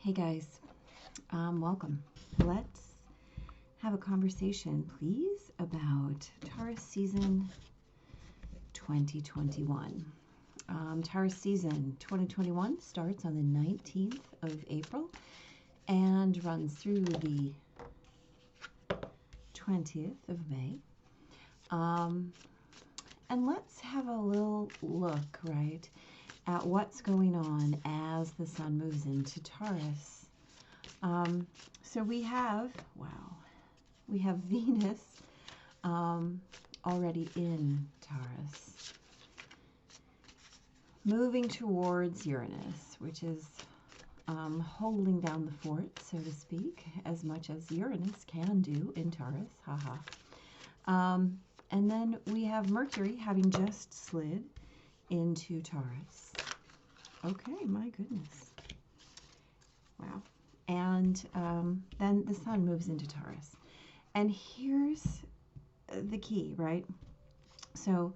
Hey guys, welcome. Let's have a conversation, please, about Taurus Season 2021. Taurus Season 2021 starts on the 19th of April and runs through the 20th of May. And let's have a little look, right, at what's going on as the sun moves into Taurus. So we have, we have Venus already in Taurus, moving towards Uranus, which is holding down the fort, so to speak, as much as Uranus can do in Taurus, and then we have Mercury having just slid into Taurus. Okay, my goodness. Wow. And then the sun moves into Taurus. And here's the key, right? So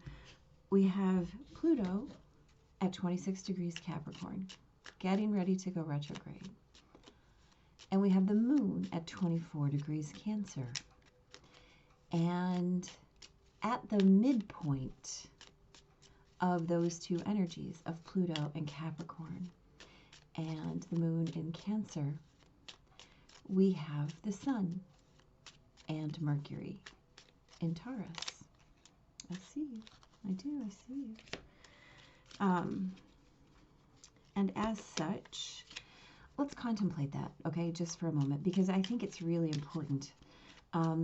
we have Pluto at 26 degrees Capricorn, getting ready to go retrograde. And we have the moon at 24 degrees Cancer. And at the midpoint of those two energies of Pluto and Capricorn and the moon in Cancer, we have the sun and Mercury in Taurus. I see you. I do. I see you. And as such, let's contemplate that, okay, just for a moment, because I think it's really important.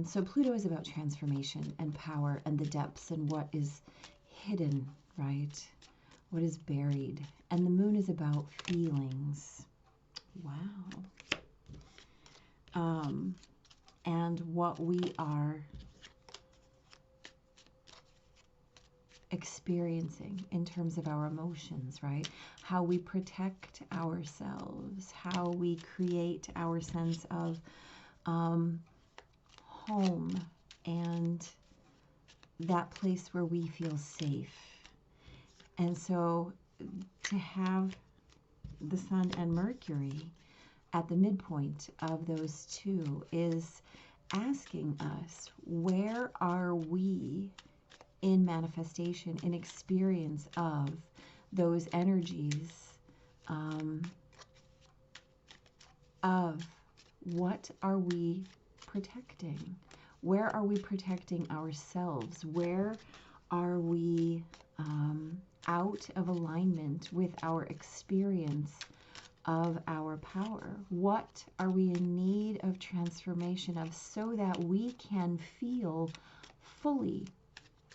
So Pluto is about transformation and power and the depths and what is hidden, right? What is buried. And the moon is about feelings. Wow. And what we are experiencing in terms of our emotions, right? How we protect ourselves, how we create our sense of home and that place where we feel safe. And so to have the sun and Mercury at the midpoint of those two is asking us, where are we in manifestation, in experience of those energies of what are we protecting? Where are we protecting ourselves? Where are we out of alignment with our experience of our power? What are we in need of transformation of so that we can feel fully,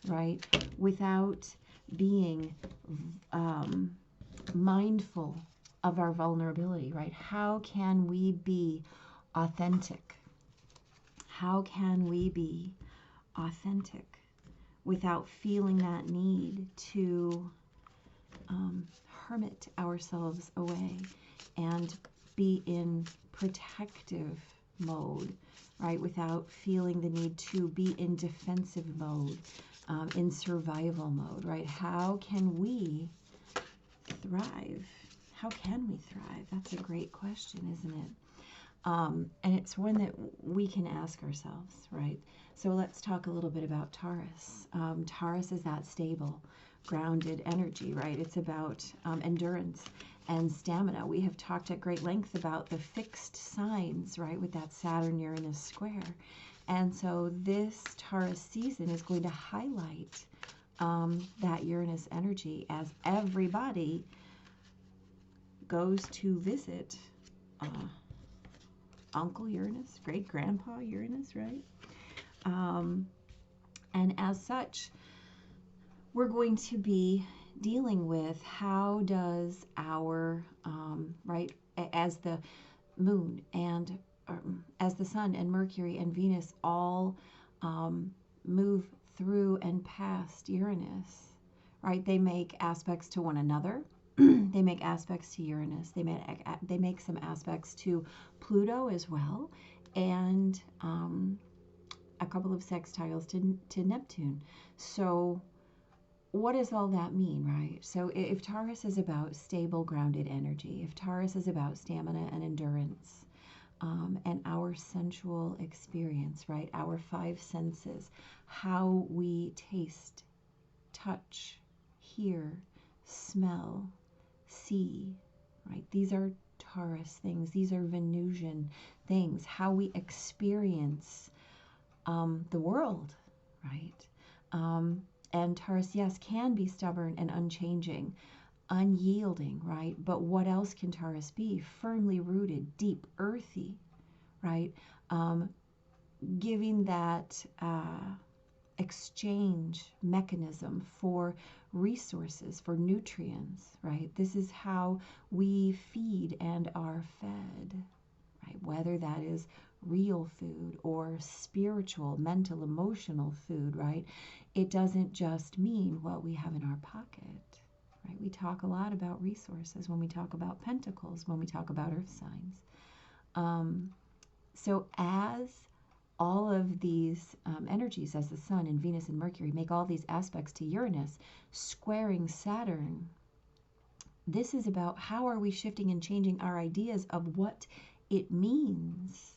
right, without being mindful of our vulnerability, right? How can we be authentic? How can we be authentic without feeling that need to hermit ourselves away and be in protective mode, right? Without feeling the need to be in defensive mode, in survival mode, right? How can we thrive? How can we thrive? That's a great question, isn't it? And it's one that we can ask ourselves, right? So let's talk a little bit about Taurus. Taurus is that stable, grounded energy, right? It's about endurance and stamina. We have talked at great length about the fixed signs, right, with that Saturn-Uranus square. And so this Taurus season is going to highlight that Uranus energy as everybody goes to visit Uncle Uranus, great-grandpa Uranus, right? And as such, we're going to be dealing with how does our, right, as the moon and as the sun and Mercury and Venus all move through and past Uranus, right? They make aspects to one another. They make aspects to Uranus. They make some aspects to Pluto as well, and a couple of sextiles to Neptune. So what does all that mean, right? So if Taurus is about stable, grounded energy, if Taurus is about stamina and endurance, and our sensual experience, right? Our five senses, how we taste, touch, hear, smell, see, right? These are Taurus things. These are Venusian things. How we experience the world, right? And Taurus, yes, can be stubborn and unchanging, unyielding, right? But what else can Taurus be? Firmly rooted, deep, earthy, right? Giving that exchange mechanism for resources, for nutrients, right? This is how we feed and are fed, right? Whether that is real food or spiritual, mental, emotional food, right? It doesn't just mean what we have in our pocket, right? We talk a lot about resources when we talk about pentacles, when we talk about earth signs. So as all of these energies, as the Sun and Venus and Mercury make all these aspects to Uranus, squaring Saturn, this is about how are we shifting and changing our ideas of what it means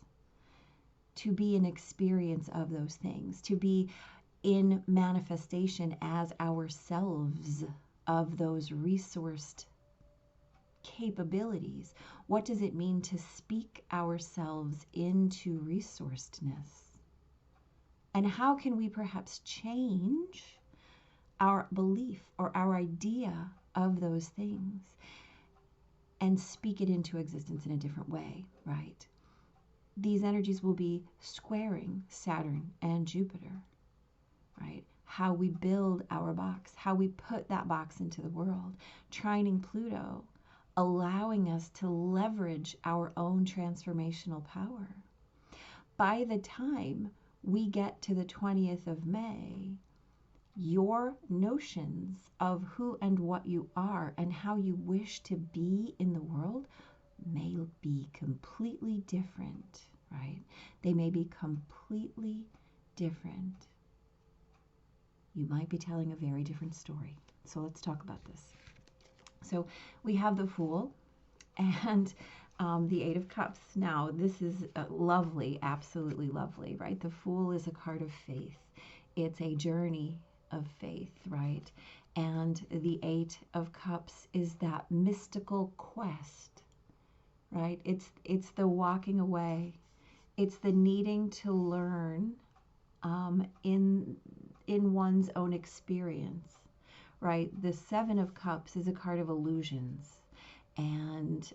to be an experience of those things, to be in manifestation as ourselves of those resourced capabilities. What does it mean to speak ourselves into resourcedness? And how can we perhaps change our belief or our idea of those things and speak it into existence in a different way, right? These energies will be squaring Saturn and Jupiter, right? How we build our box, how we put that box into the world. Trining Pluto, allowing us to leverage our own transformational power. By the time we get to the 20th of May, your notions of who and what you are and how you wish to be in the world may be completely different, right? They may be completely different. You might be telling a very different story. So let's talk about this. So we have the Fool and the Eight of Cups. Now, this is lovely, absolutely lovely, right? The Fool is a card of faith. It's a journey of faith, right? And the Eight of Cups is that mystical quest, right? It's the walking away. It's the needing to learn in one's own experience, right? The Seven of Cups is a card of illusions and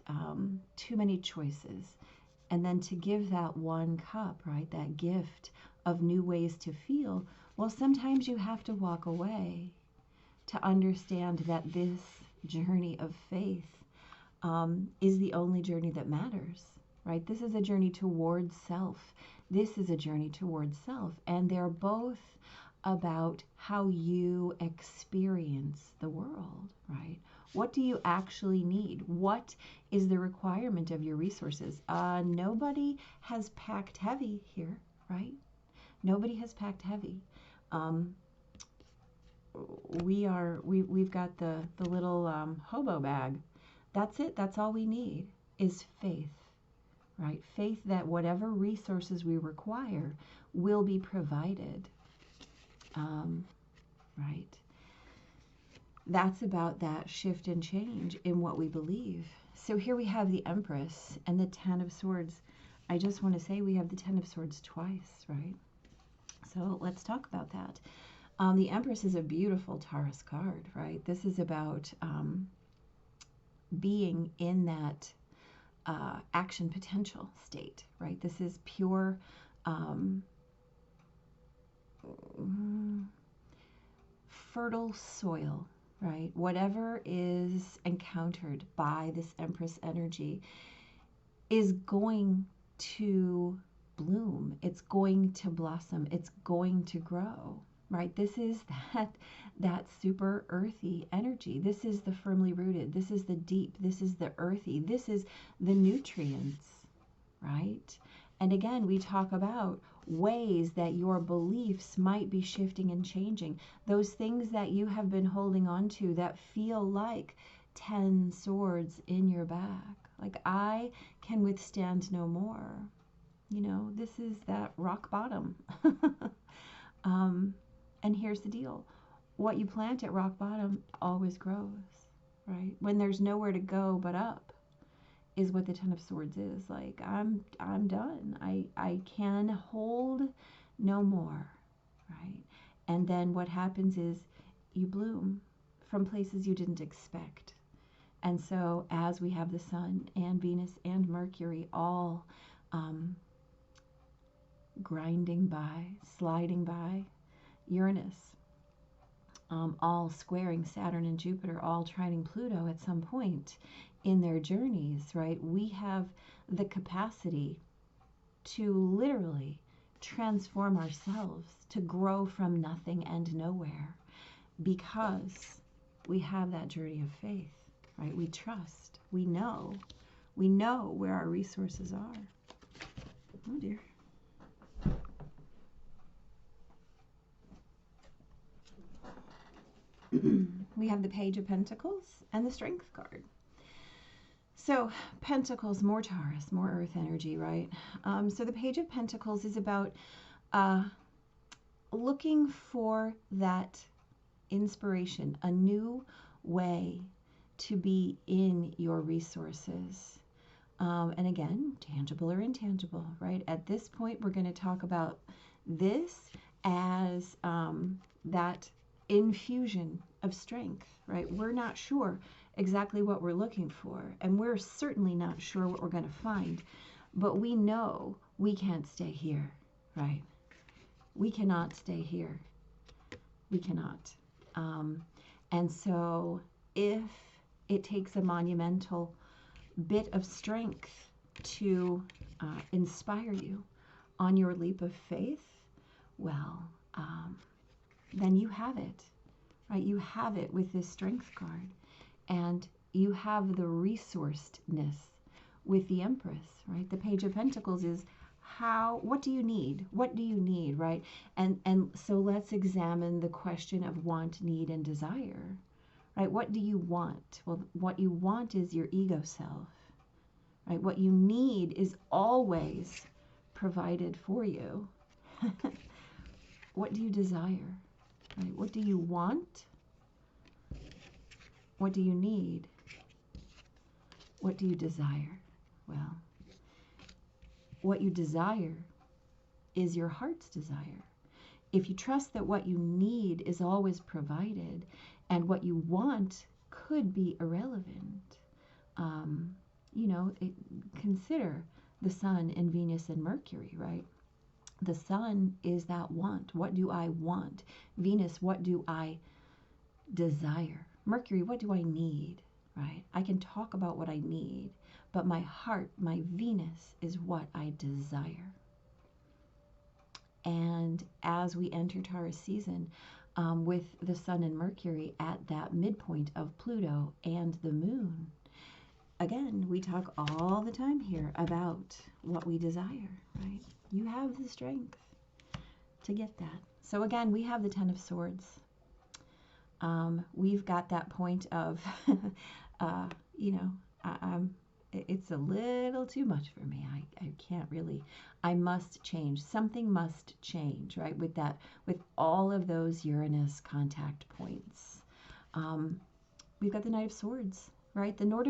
too many choices. And then to give that one cup, right, that gift of new ways to feel, well, sometimes you have to walk away to understand that this journey of faith is the only journey that matters, right? This is a journey towards self. This is a journey towards self. And they're both about how you experience the world, right? What do you actually need? What is the requirement of your resources? Nobody has packed heavy here, right? Nobody has packed heavy. We've got the little hobo bag. That's it. That's all we need is faith, right? Faith that whatever resources we require will be provided, right? That's about that shift and change in what we believe. So here we have the Empress and the Ten of Swords. I just want to say we have the Ten of Swords twice, right? So let's talk about that. The Empress is a beautiful Taurus card, right? This is about being in that action potential state, right? This is pure fertile soil, right? Whatever is encountered by this Empress energy is going to bloom. It's going to blossom. It's going to grow, right? This is that super earthy energy. This is the firmly rooted. This is the deep. This is the earthy. This is the nutrients, right? And again, we talk about ways that your beliefs might be shifting and changing. Those things that you have been holding on to that feel like 10 swords in your back. Like, I can withstand no more. You know, this is that rock bottom. And here's the deal. What you plant at rock bottom always grows, right? When there's nowhere to go but up is what the Ten of Swords is. Like, I'm done. I can hold no more, right? And then what happens is you bloom from places you didn't expect. And so as we have the Sun and Venus and Mercury all grinding by, sliding by, Uranus, all squaring Saturn and Jupiter, all trining Pluto at some point in their journeys, right? We have the capacity to literally transform ourselves, to grow from nothing and nowhere, because we have that journey of faith, right? We trust, we know where our resources are. Oh dear. We have the Page of Pentacles and the Strength card. So Pentacles, more Taurus, more Earth energy, right? So the Page of Pentacles is about looking for that inspiration, a new way to be in your resources. And again, tangible or intangible, right? At this point, we're going to talk about this as that infusion of strength, right? We're not sure exactly what we're looking for, and we're certainly not sure what we're going to find, but we know we can't stay here, right? We cannot stay here. We cannot. And so if it takes a monumental bit of strength to inspire you on your leap of faith, well, then you have it, right? You have it with this Strength card, and you have the resourcedness with the Empress, right? The Page of Pentacles is what do you need? What do you need, right? And so let's examine the question of want, need, and desire, right? What do you want? Well, what you want is your ego self, right? What you need is always provided for you. What do you desire? Right? What do you want? What do you need? What do you desire? Well, what you desire is your heart's desire. If you trust that what you need is always provided and what you want could be irrelevant, consider the Sun and Venus and Mercury, right? The Sun is that want. What do I want? Venus, what do I desire? Mercury, what do I need? Right? I can talk about what I need, but my heart, my Venus, is what I desire. And as we enter Taurus season, with the Sun and Mercury at that midpoint of Pluto and the Moon, again, we talk all the time here about what we desire, right? You have the strength to get that. So again, we have the Ten of Swords. We've got that point of, it's a little too much for me. I can't really, I must change. Something must change, right? With all of those Uranus contact points. We've got the Knight of Swords, right? The Knight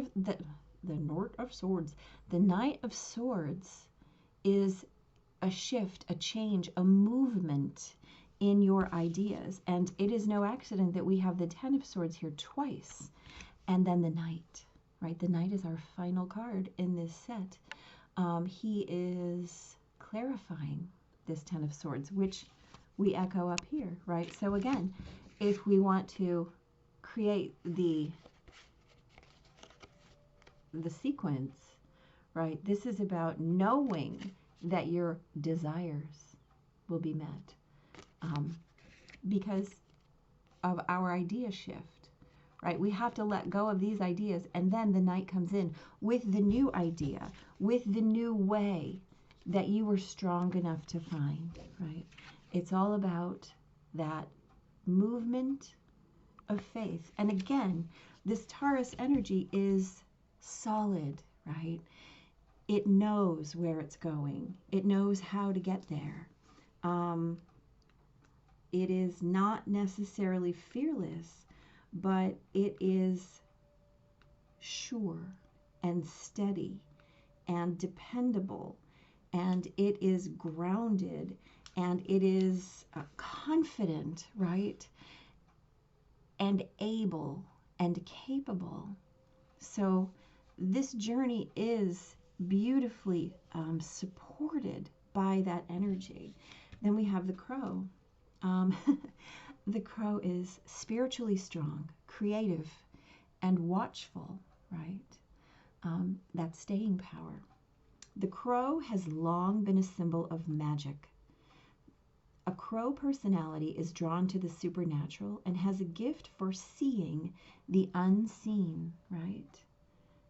of Swords. The Knight of Swords is a shift, a change, a movement in your ideas. And it is no accident that we have the Ten of Swords here twice, and then the Knight, right? The Knight is our final card in this set. He is clarifying this Ten of Swords, which we echo up here, right? So again, if we want to create the sequence, right? This is about knowing that your desires will be met because of our idea shift, right? We have to let go of these ideas, and then the Knight comes in with the new idea, with the new way that you were strong enough to find, right? It's all about that movement of faith. And again, this Taurus energy is solid, right? It knows where it's going. It knows how to get there. It is not necessarily fearless, but it is sure and steady and dependable, and it is grounded, and it is confident, right? And able and capable. So this journey is beautifully supported by that energy. Then we have the crow. The crow is spiritually strong, creative, and watchful, right? That's staying power. The crow has long been a symbol of magic. A crow personality is drawn to the supernatural and has a gift for seeing the unseen, right?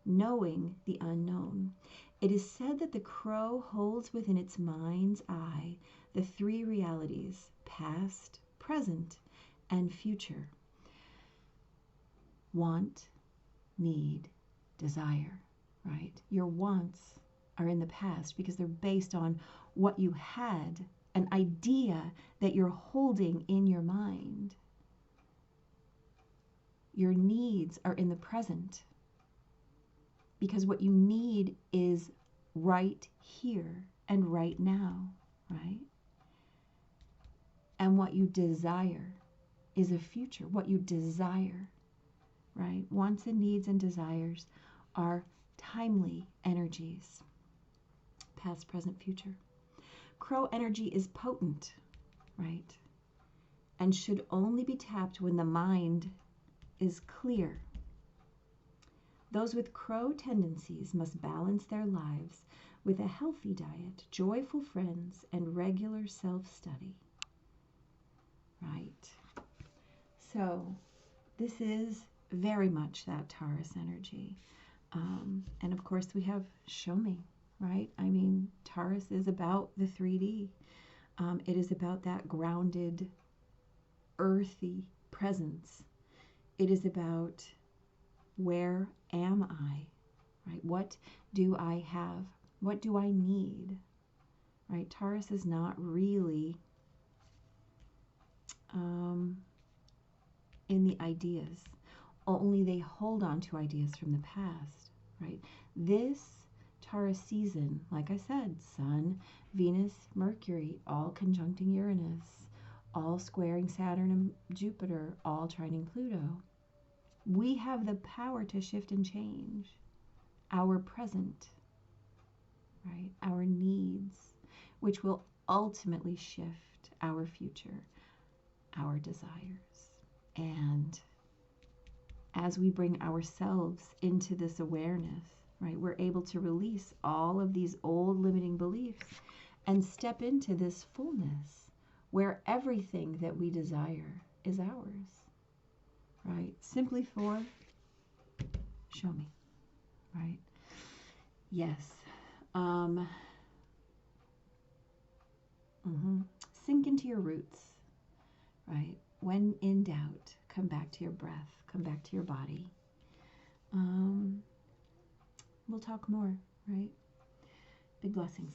Knowing the unknown. It is said that the crow holds within its mind's eye the three realities: past, present, and future. Want, need, desire, right? Your wants are in the past because they're based on what you had, an idea that you're holding in your mind. Your needs are in the present because what you need is right here and right now, right? And what you desire is a future, what you desire, right? Wants and needs and desires are timely energies, past, present, future. Crow energy is potent, right? And should only be tapped when the mind is clear. Those with crow tendencies must balance their lives with a healthy diet, joyful friends, and regular self-study, right? So this is very much that Taurus energy. And of course we have show me, right? I mean, Taurus is about the 3D. It is about that grounded, earthy presence. It is about where am I, right? What do I have? What do I need, right? Taurus is not really in the ideas. Only they hold on to ideas from the past, right? This Taurus season, like I said, Sun, Venus, Mercury, all conjuncting Uranus, all squaring Saturn and Jupiter, all trining Pluto. We have the power to shift and change our present, right? Our needs, which will ultimately shift our future, our desires. And as we bring ourselves into this awareness, right, we're able to release all of these old limiting beliefs and step into this fullness where everything that we desire is ours, right? Simply for show me, right? Yes. Sink into your roots, right? When in doubt, come back to your breath, come back to your body. We'll talk more, right? Big blessings.